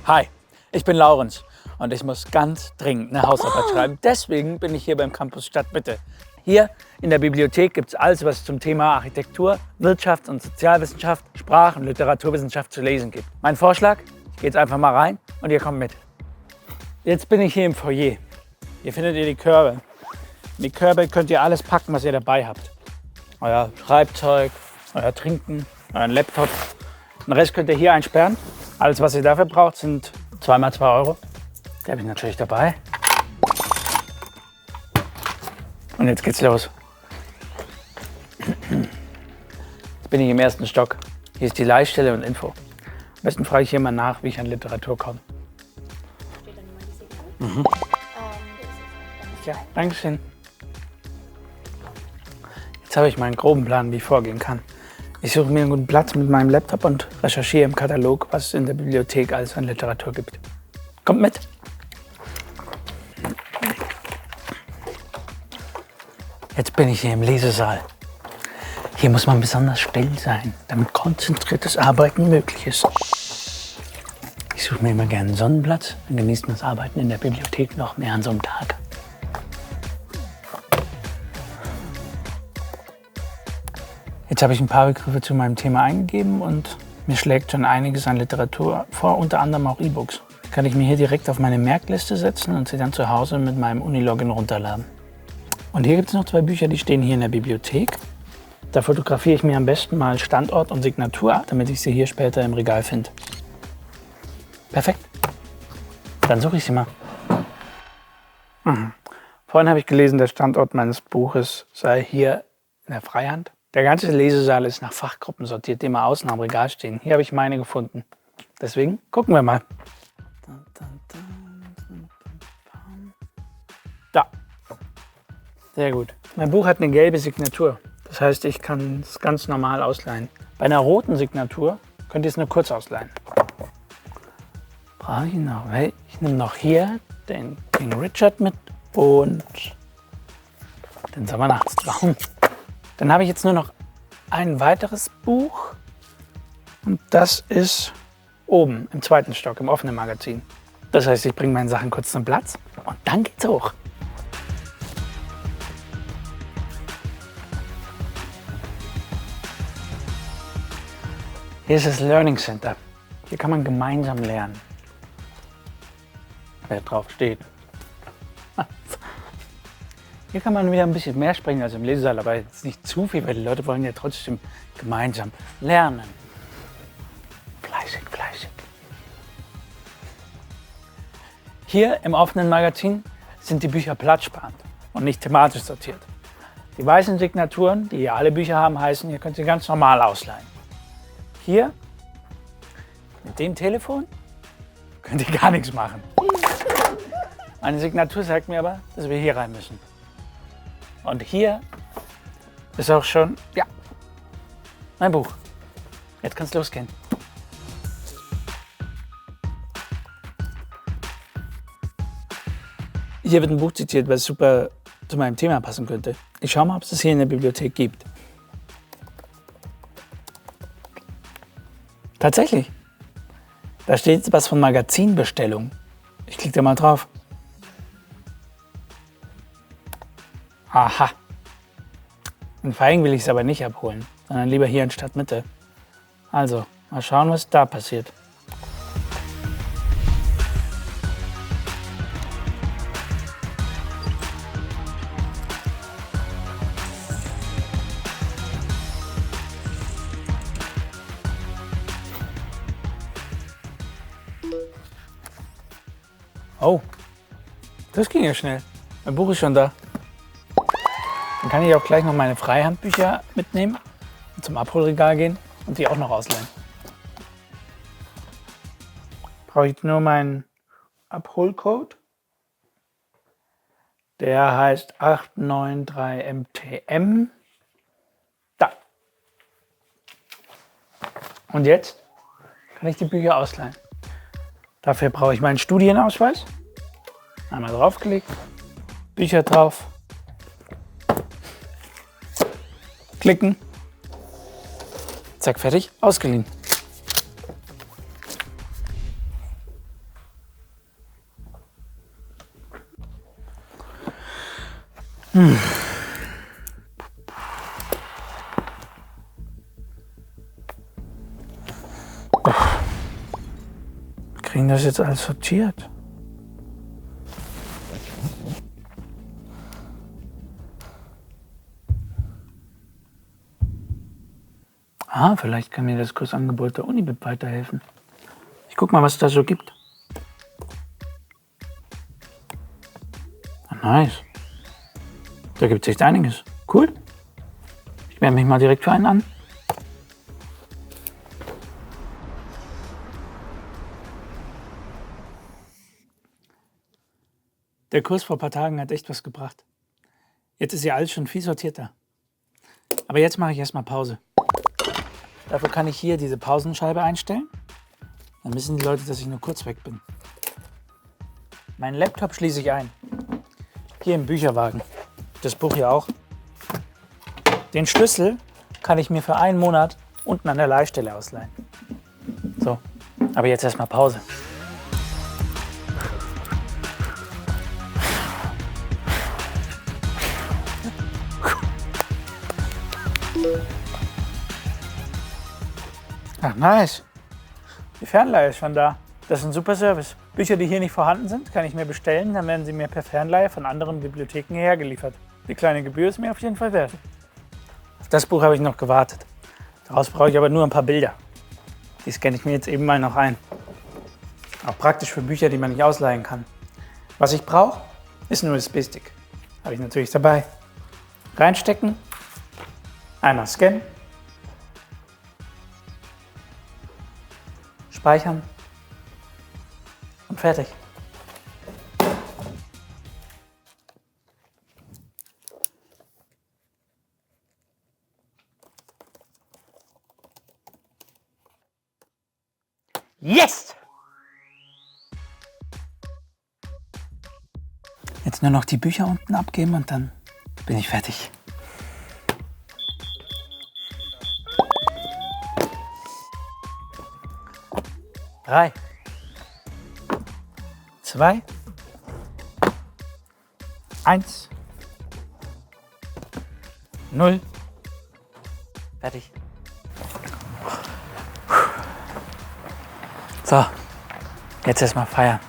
Hi, ich bin Laurens und ich muss ganz dringend eine Hausarbeit schreiben. Deswegen bin ich hier beim Campus Stadtmitte. Hier in der Bibliothek gibt es alles, was es zum Thema Architektur, Wirtschafts- und Sozialwissenschaft, Sprach- und Literaturwissenschaft zu lesen gibt. Mein Vorschlag, ich gehe jetzt einfach mal rein und ihr kommt mit. Jetzt bin ich hier im Foyer. Hier findet ihr die Körbe. In die Körbe könnt ihr alles packen, was ihr dabei habt. Euer Schreibzeug, euer Trinken, euren Laptop. Den Rest könnt ihr hier einsperren. Alles, was ihr dafür braucht, sind 2 mal 2 Euro. Die habe ich natürlich dabei. Und jetzt geht's los. Jetzt bin ich im 1. Stock. Hier ist die Leihstelle und Info. Am besten frage ich hier mal nach, wie ich an Literatur komme. Ja, danke schön. Jetzt habe ich meinen groben Plan, wie ich vorgehen kann. Ich suche mir einen guten Platz mit meinem Laptop und recherchiere im Katalog, was es in der Bibliothek alles an Literatur gibt. Kommt mit! Jetzt bin ich hier im Lesesaal. Hier muss man besonders still sein, damit konzentriertes Arbeiten möglich ist. Ich suche mir immer gerne einen Sonnenplatz, dann genießt man das Arbeiten in der Bibliothek noch mehr an so einem Tag. Jetzt habe ich ein paar Begriffe zu meinem Thema eingegeben und mir schlägt schon einiges an Literatur vor, unter anderem auch E-Books. Kann ich mir hier direkt auf meine Merkliste setzen und sie dann zu Hause mit meinem Uni-Login runterladen. Und hier gibt es noch 2 Bücher, die stehen hier in der Bibliothek. Da fotografiere ich mir am besten mal Standort und Signatur ab, damit ich sie hier später im Regal finde. Perfekt. Dann suche ich sie mal. Vorhin habe ich gelesen, der Standort meines Buches sei hier in der Freihand. Der ganze Lesesaal ist nach Fachgruppen sortiert, die immer außen am Regal stehen. Hier habe ich meine gefunden. Deswegen gucken wir mal. Da. Sehr gut. Mein Buch hat eine gelbe Signatur. Das heißt, ich kann es ganz normal ausleihen. Bei einer roten Signatur könnt ihr es nur kurz ausleihen. Brauche ich noch? Ich nehme noch hier den King Richard mit und den Sommernachtstraum. Dann habe ich jetzt nur noch ein weiteres Buch und das ist oben im 2. Stock im offenen Magazin. Das heißt, ich bringe meine Sachen kurz zum Platz und dann geht's hoch. Hier ist das Learning Center. Hier kann man gemeinsam lernen. Wer drauf steht. Hier kann man wieder ein bisschen mehr sprechen als im Lesesaal, aber jetzt nicht zu viel, weil die Leute wollen ja trotzdem gemeinsam lernen. Fleißig, fleißig. Hier im offenen Magazin sind die Bücher platzsparend und nicht thematisch sortiert. Die weißen Signaturen, die hier alle Bücher haben, heißen, ihr könnt sie ganz normal ausleihen. Hier, mit dem Telefon, könnt ihr gar nichts machen. Meine Signatur sagt mir aber, dass wir hier rein müssen. Und hier ist auch schon, ja, mein Buch. Jetzt kann es losgehen. Hier wird ein Buch zitiert, was super zu meinem Thema passen könnte. Ich schaue mal, ob es das hier in der Bibliothek gibt. Tatsächlich. Da steht was von Magazinbestellung. Ich klicke da mal drauf. Aha. In Vaihingen will ich es aber nicht abholen, sondern lieber hier in Stadtmitte. Also, mal schauen, was da passiert. Oh, das ging ja schnell. Mein Buch ist schon da. Dann kann ich auch gleich noch meine Freihandbücher mitnehmen und zum Abholregal gehen und die auch noch ausleihen. Brauche ich nur meinen Abholcode. Der heißt 893MTM. Da. Und jetzt kann ich die Bücher ausleihen. Dafür brauche ich meinen Studienausweis. Einmal draufgelegt, Bücher drauf. Klicken. Zack, fertig, ausgeliehen. Wir kriegen das jetzt alles sortiert. Vielleicht kann mir das Kursangebot der Unibib weiterhelfen. Ich guck mal, was es da so gibt. Nice. Da gibt es echt einiges. Cool. Ich melde mich mal direkt für einen an. Der Kurs vor ein paar Tagen hat echt was gebracht. Jetzt ist ja alles schon viel sortierter. Aber jetzt mache ich erstmal Pause. Dafür kann ich hier diese Pausenscheibe einstellen. Dann wissen die Leute, dass ich nur kurz weg bin. Meinen Laptop schließe ich ein. Hier im Bücherwagen. Das Buch hier auch. Den Schlüssel kann ich mir für einen Monat unten an der Leihstelle ausleihen. So, aber jetzt erstmal Pause. Ach, nice. Die Fernleihe ist schon da. Das ist ein super Service. Bücher, die hier nicht vorhanden sind, kann ich mir bestellen. Dann werden sie mir per Fernleihe von anderen Bibliotheken hierher geliefert. Die kleine Gebühr ist mir auf jeden Fall wert. Auf das Buch habe ich noch gewartet. Daraus brauche ich aber nur ein paar Bilder. Die scanne ich mir jetzt eben mal noch ein. Auch praktisch für Bücher, die man nicht ausleihen kann. Was ich brauche, ist ein USB-Stick. Habe ich natürlich dabei. Reinstecken, einmal scannen, speichern und fertig. Yes! Jetzt nur noch die Bücher unten abgeben und dann bin ich fertig. Drei, 2, 1, 0. Fertig. So, jetzt erstmal feiern.